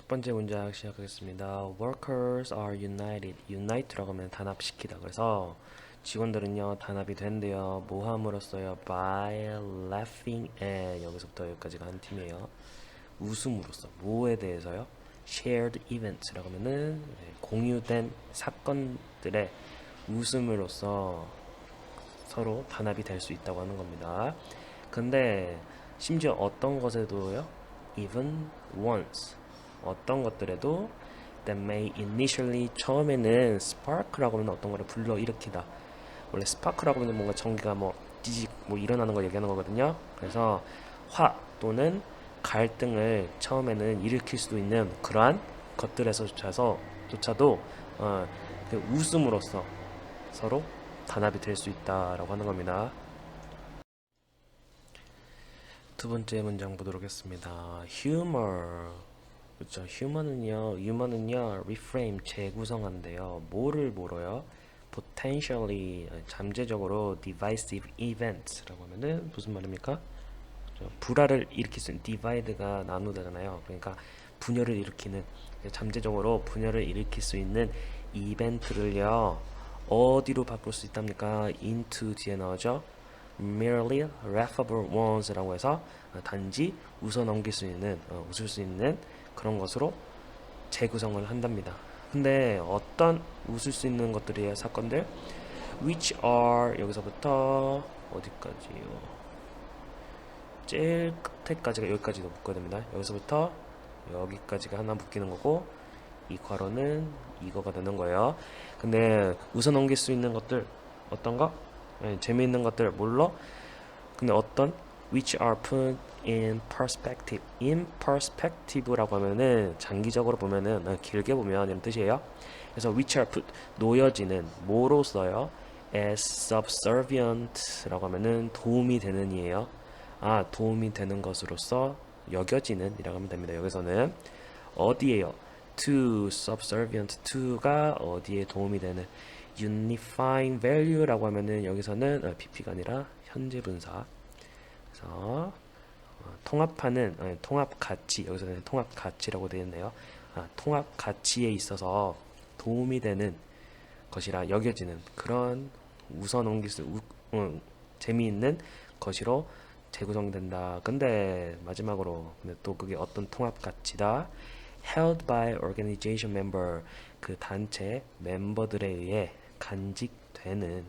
첫 번째 문장 시작하겠습니다. Workers are united. Unite라고 하면 단합시키다. 그래서 직원들은요 단합이 된대요. 뭐 함으로써요? By laughing at. 여기서부터 여기까지가 한 팀이에요. 웃음으로써. 뭐에 대해서요? Shared events라고 하면은 공유된 사건들의 웃음으로써 서로 단합이 될 수 있다고 하는 겁니다. 근데 심지어 어떤 것에도요? Even once. 어떤 것들에도 that may initially 처음에는 spark라고 하면 어떤 거를 불러일으키다. 원래 spark라고 하면 뭔가 전기가 뭐 지직 뭐 일어나는 걸 얘기하는 거거든요. 그래서 화 또는 갈등을 처음에는 일으킬 수도 있는 그러한 것들에서조차도 그 웃음으로써 서로 단합이 될 수 있다라고 하는 겁니다. 두 번째 문장 보도록 하겠습니다. humor. 그렇죠. 휴머는요, reframe, 재구성한대요. 뭐를 물어요? potentially, 잠재적으로 divisive events라고 하면은 무슨 말입니까? 그렇죠? 불화를 일으킬 수 있는 divide가 나누다잖아요. 그러니까 분열을 일으키는, 잠재적으로 분열을 일으킬 수 있는 이벤트를요, 어디로 바꿀 수 있답니까? into 뒤에 나오죠. merely laughable ones라고 해서 단지 웃을 수 있는 그런 것으로 재구성을 한답니다. 근데 어떤 웃을 수 있는 것들이에요? 사건들 which are 여기서부터 어디까지요? 제일 끝에까지가 여기까지도 묶어야 됩니다. 여기서부터 여기까지가 하나 묶이는 거고 이 괄호는 이거가 되는 거예요. 근데 웃어 넘길 수 있는 것들 어떤 거? 재미있는 것들 뭘로? 근데 어떤 which are put in perspective. in perspective라고 하면은 장기적으로 보면은 길게 보면 이런 뜻이에요. 그래서 which are put 놓여지는 뭐로써요? as subservient라고 하면은 도움이 되는 이에요. 도움이 되는 것으로서 여겨지는 이라고 하면 됩니다. 여기서는 어디에요? to subservient to가 어디에 도움이 되는 unifying value라고 하면은 여기서는 pp가 아니라 현재 분사. 그래서 통합하는 통합 가치 여기서는 통합 가치라고 되어 있네요. 통합 가치에 있어서 도움이 되는 것이라 여겨지는 그런 웃어 넘길 수 재미있는 것으로 재구성된다. 근데 마지막으로 근데 또 그게 어떤 통합 가치다? held by organization member 그 단체 멤버들에 의해 간직되는.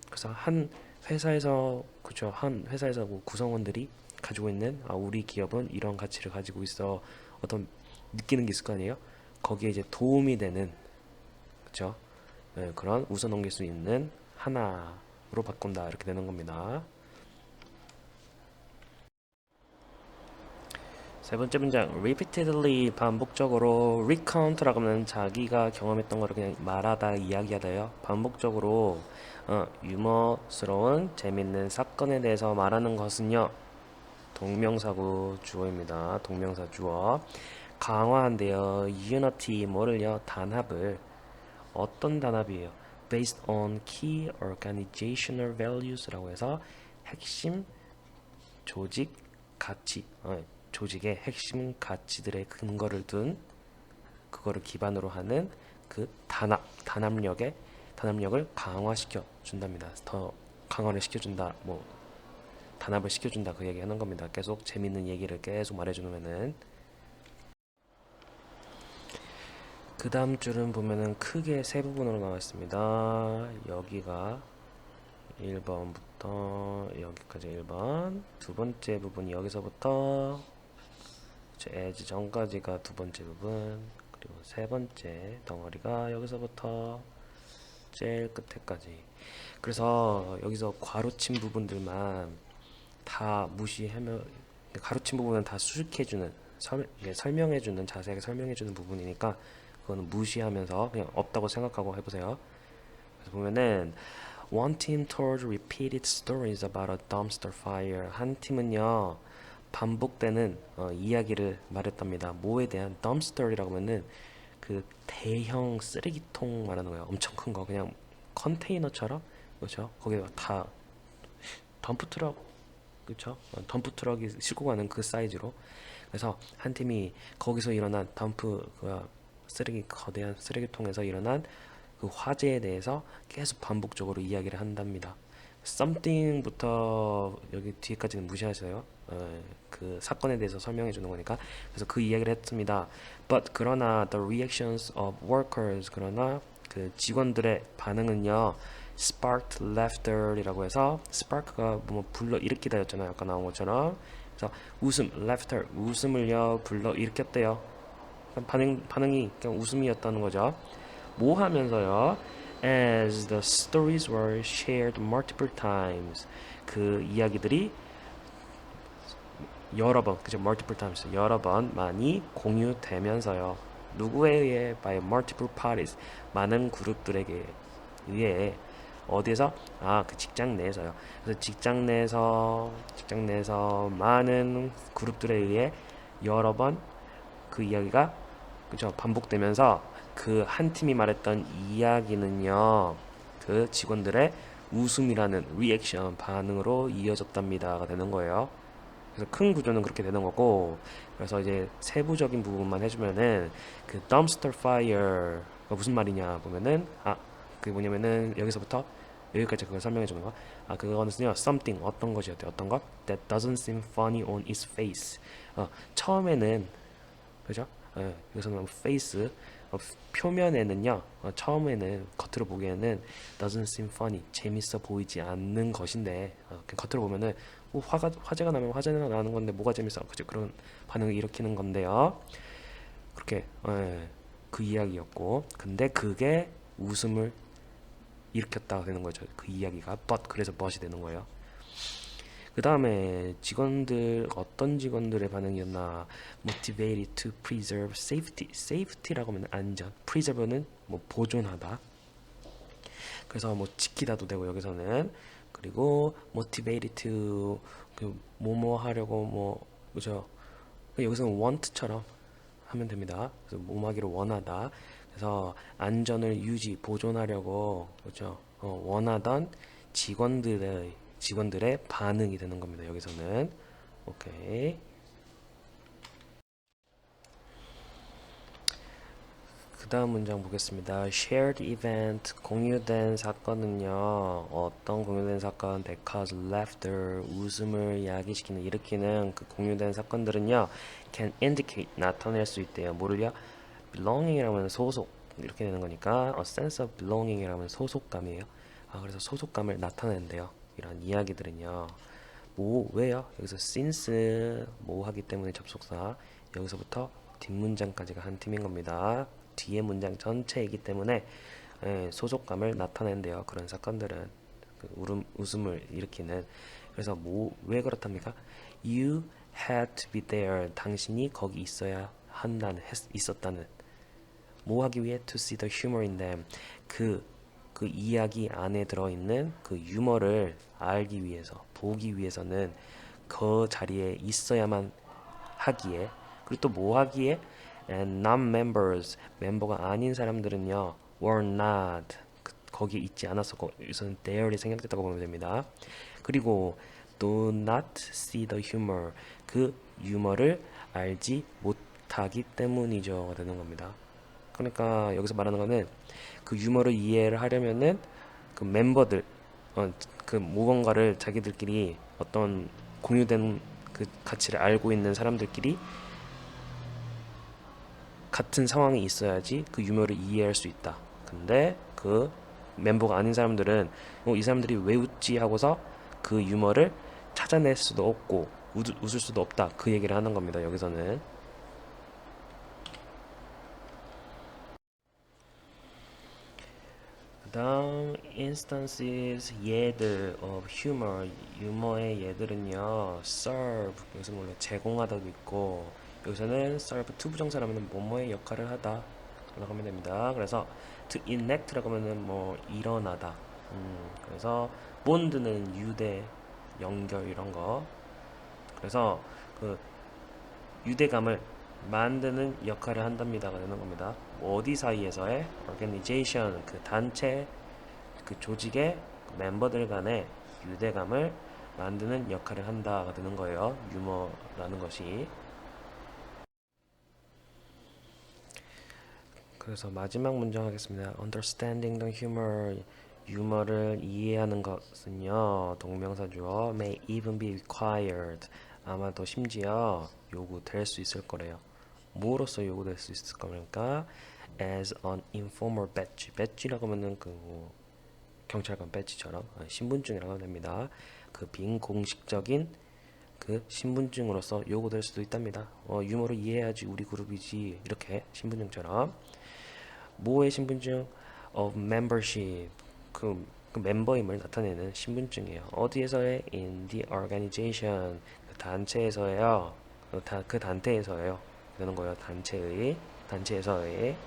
그래서 한 회사에서 그죠 한 회사에서 구성원들이 가지고 있는 우리 기업은 이런 가치를 가지고 있어 어떤 느끼는 게 있을 거 아니에요. 거기에 이제 도움이 되는 그죠 그런 웃어 넘길 수 있는 하나로 바꾼다 이렇게 되는 겁니다. 세 번째 문장 repeatedly 반복적으로 recount라고 하면 자기가 경험했던 거를 그냥 말하다 이야기하다요. 반복적으로 유머스러운 재밌는 사건에 대해서 말하는 것은요. 동명사구 주어입니다. 동명사 주어 강화한대요. unity 뭐를요? 단합을. 어떤 단합이에요? based on key organizational values라고 해서 핵심 조직 가치 조직의 핵심 가치들의 근거를 둔 그거를 기반으로 하는 그 단합력을 강화시켜 준답니다. 더 강화를 시켜준다. 뭐 단합을 시켜준다 그 얘기 하는 겁니다. 계속 재밌는 얘기를 계속 말해주면은 그 다음 줄은 보면은 크게 세 부분으로 나와 있습니다. 여기가 1번부터 여기까지 1번 두 번째 부분이 여기서부터 에지 전까지가 두 번째 부분 그리고 세 번째 덩어리가 여기서부터 제일 끝에까지. 그래서 여기서 괄호친 부분들만 다 무시하면 가로친 부분은 다 수식해주는 설명해주는 자세하게 설명해주는 부분이니까 그거는 무시하면서 그냥 없다고 생각하고 해보세요. 그래서 보면은 One team told repeated stories about a dumpster fire. 한 팀은요 반복되는 이야기를 말했답니다. 뭐에 대한 dumpster이라고 하면은 그 대형 쓰레기통 말하는 거예요. 엄청 큰 거 그냥 컨테이너처럼 그렇죠. 거기에 다 덤프트럭 그렇죠. 덤프트럭이 싣고 가는 그 사이즈로 그래서 한 팀이 거기서 일어난 쓰레기 거대한 쓰레기통에서 일어난 그 화재에 대해서 계속 반복적으로 이야기를 한답니다. something부터 여기 뒤에까지는 무시하세요. 그 사건에 대해서 설명해 주는 거니까. 그래서 그 이야기를 했습니다. But 그러나 the reactions of workers 그러나 그 직원들의 반응은요. sparked laughter이라고 해서 spark가 뭐 불러 일으키다였잖아요. 아까 나온 것처럼. 그래서 laughter 웃음을요 불러 일으켰대요. 반응이 그냥 웃음이었다는 거죠. 뭐 하면서요? As the stories were shared multiple times. 그 이야기들이 여러 번, 그죠? multiple times. 여러 번 많이 공유되면서요. 누구에 의해? by multiple parties. 많은 그룹들에게 의해 어디에서? 그 직장 내에서요. 그래서 직장 내에서 많은 그룹들에 의해 여러 번 그 이야기가 그죠? 반복되면서 그 한 팀이 말했던 이야기는요. 그 직원들의 웃음이라는 리액션 반응으로 이어졌답니다가 되는 거예요. 그래서 큰 구조는 그렇게 되는 거고 그래서 이제 세부적인 부분만 해주면은 그 dumpster fire가 무슨 말이냐 보면은 그게 뭐냐면은 여기서부터 여기까지 그걸 설명해 주는 거. 그거는요 something 어떤 것이었대요. 어떤 것? That doesn't seem funny on its face. 처음에는 그죠? 여기서는 face 표면에는요 처음에는 겉으로 보기에는 doesn't seem funny 재밌어 보이지 않는 것인데 그냥 겉으로 보면은 화제가 나면 화제가 나는 건데 뭐가 재밌어 그죠? 그런 반응을 일으키는 건데요 그렇게 그 이야기였고 근데 그게 웃음을 일으켰다가 되는 거죠 그 이야기가 그래서 but이 되는 거예요. 그 다음에 어떤 직원들의 반응이었나? motivated to preserve safety. safety라고 하면 안전. preserve는 뭐 보존하다. 그래서 뭐 지키다도 되고 여기서는 그리고 motivated to 뭐뭐 하려고 그죠? 여기서는 want처럼 하면 됩니다. 그래서 뭐뭐 하기를 원하다. 그래서 안전을 보존하려고 그죠? 원하던 직원들의 반응이 되는 겁니다. 여기서는 오케이. 그 다음 문장 보겠습니다. Shared event 공유된 사건은요. 어떤 공유된 사건? That cause laughter 웃음을 야기시키는 일으키는 그 공유된 사건들은요. Can indicate 나타낼 수 있대요. 뭐를요? belonging이라면 소속 이렇게 되는 거니까 a sense of belonging이라면 소속감이에요. 그래서 소속감을 나타낸대요. 이런 이야기들은요. 왜요? 여기서 since 하기 때문에 접속사 여기서부터 뒷문장까지가 한 팀인 겁니다. 뒤에 문장 전체이기 때문에 소속감을 나타낸대요. 그런 사건들은 웃음을 일으키는 그래서 왜 그렇답니까? You had to be there. 당신이 거기 있었다는 하기 위해 to see the humor in them. 그 이야기 안에 들어있는 그 유머를 알기 위해서 보기 위해서는 그 자리에 있어야만 하기에 그리고 또 하기에 and non-members 멤버가 아닌 사람들은요 were not 거기에 있지 않았었고 여기서는 there이 생략됐다고 보면 됩니다. 그리고 do not see the humor 그 유머를 알지 못하기 때문이죠 되는 겁니다. 그러니까 여기서 말하는 거는 그 유머를 이해를 하려면은 그 멤버들 그 무언가를 자기들끼리 어떤 공유된 그 가치를 알고 있는 사람들끼리 같은 상황이 있어야지 그 유머를 이해할 수 있다. 근데 그 멤버가 아닌 사람들은 이 사람들이 왜 웃지 하고서 그 유머를 찾아낼 수도 없고 웃을 수도 없다. 그 얘기를 하는 겁니다. 여기서는. 그 다음 instances 예들 of humor 유머의 예들은요 serve 여기서 원래 제공하다도 있고 여기서는 serve 투부정사라면 뭐뭐의 역할을 하다 라고 하면 됩니다. 그래서 to enact라고 하면은 일어나다 그래서 bond는 유대 연결 이런 거 그래서 그 유대감을 만드는 역할을 한답니다가 되는 겁니다. 어디 사이에서의 organization 그 단체 그 조직의 멤버들 간의 유대감을 만드는 역할을 한다가 되는 거예요. 유머라는 것이 그래서 마지막 문장 하겠습니다. Understanding the humor, 유머를 이해하는 것은요, 동명사 주어 may even be required. 아마도 심지어 요구될 수 있을 거래요. 무엇으로서 요구될 수 있을 거니까 as an informal badge. badge라고 하면은 그 경찰관 배지처럼 신분증이라고 하면 됩니다. 그 빈공식적인 그 신분증으로서 요구될 수도 있답니다. 유머를 이해해야지 우리 그룹이지 이렇게 신분증처럼 모의 신분증 of membership 그 멤버임을 나타내는 신분증이에요. 어디에서의 in the organization 그 단체에서예요. 그 단체에서예요. 되는 거예요. 단체에서의